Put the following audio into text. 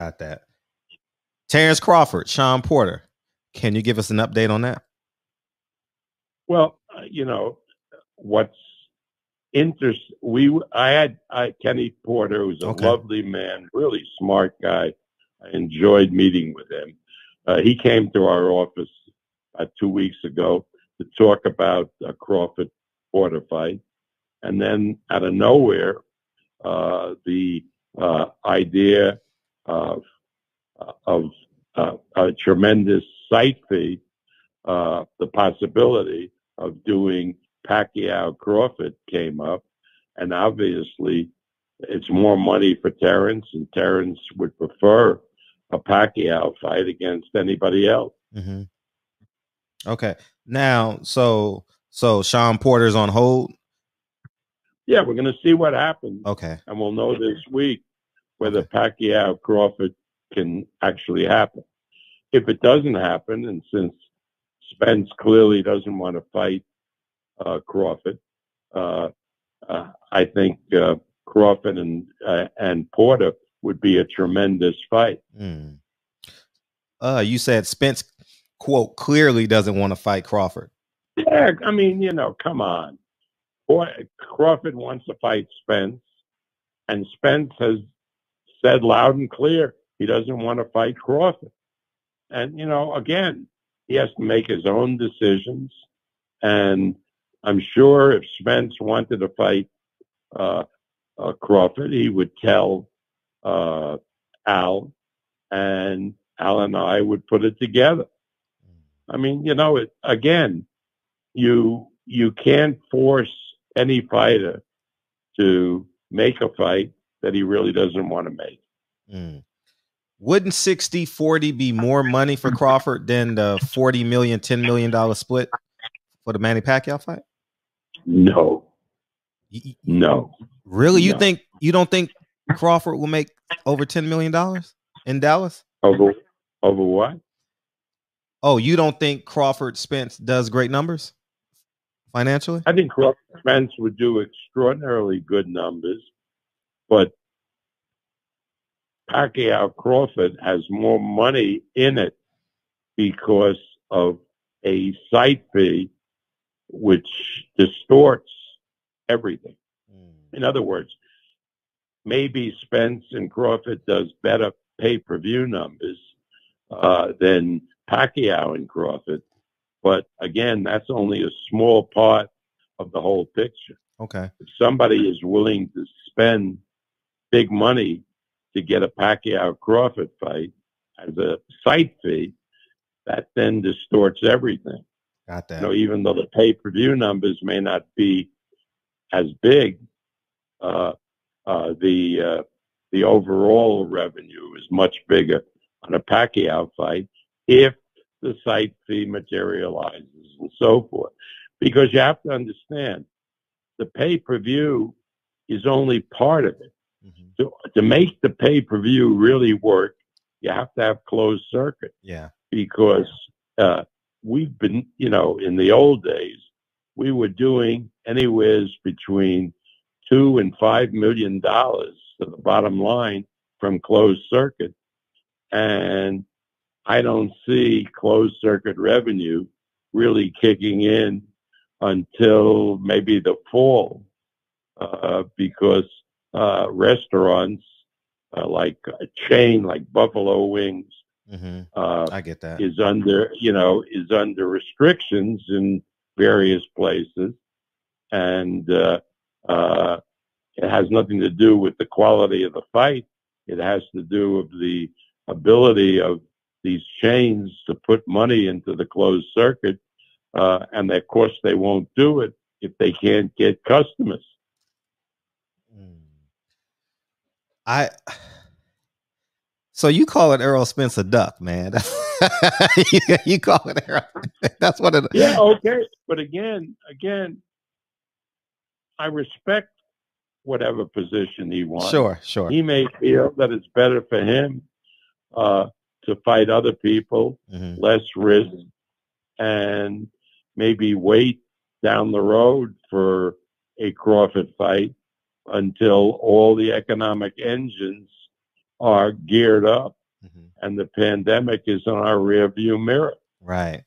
Got that. Terrence Crawford, Shawn Porter. Can you give us an update on that? Well, what's interesting. I had Kenny Porter, who's a lovely man, really smart guy. I enjoyed meeting with him. He came to our office 2 weeks ago to talk about a Crawford Porter fight, and then out of nowhere, the idea of a tremendous site fee, the possibility of doing Pacquiao Crawford came up, and obviously it's more money for Terrence, and Terrence would prefer a Pacquiao fight against anybody else. Mm-hmm. Okay, now so Shawn Porter's on hold. Yeah, we're going to see what happens. Okay, and we'll know this week whether Pacquiao Crawford can actually happen. If it doesn't happen, and since Spence clearly doesn't want to fight Crawford, I think Crawford and Porter would be a tremendous fight. You said Spence, quote, clearly doesn't want to fight Crawford. Yeah, I mean, come on. Crawford wants to fight Spence, and Spence has said loud and clear he doesn't want to fight Crawford. And, again, he has to make his own decisions. And I'm sure if Spence wanted to fight Crawford, he would tell Al, and Al and I would put it together. I mean, again, you can't force any fighter to make a fight that he really doesn't want to make. Wouldn't 60-40 be more money for Crawford than the $40 million, $10 million split for the Manny Pacquiao fight? No. No. Really? No. You don't think Crawford will make over $10 million in Dallas? Over what? Oh, you don't think Crawford Spence does great numbers financially? I think Crawford Spence would do extraordinarily good numbers, but Pacquiao Crawford has more money in it because of a site fee, which distorts everything. In other words, maybe Spence and Crawford does better pay-per-view numbers than Pacquiao and Crawford. But again, that's only a small part of the whole picture. Okay. If somebody is willing to spend big money to get a Pacquiao Crawford fight as a site fee, that then distorts everything. Got that. Even though the pay-per-view numbers may not be as big, the overall revenue is much bigger on a Pacquiao fight if the site fee materializes and so forth. Because you have to understand, the pay-per-view is only part of it. Mm-hmm. To make the pay-per-view really work, you have to have closed circuit. Yeah. Because we've been, in the old days, we were doing anywhere between $2 and $5 million to the bottom line from closed circuit. And I don't see closed circuit revenue really kicking in until maybe the fall, because restaurants like a chain like Buffalo Wings, I get that, is under restrictions in various places, and it has nothing to do with the quality of the fight. It has to do with the ability of these chains to put money into the closed circuit, and of course they won't do it if they can't get customers. So you call it Errol Spence a duck, man? You call it Errol? That's what it. Yeah, okay, but again, I respect whatever position he wants. Sure. He may feel that it's better for him to fight other people, less risk, and maybe wait down the road for a Crawford fight until all the economic engines are geared up, Mhm. and the pandemic is in our rearview mirror. Right.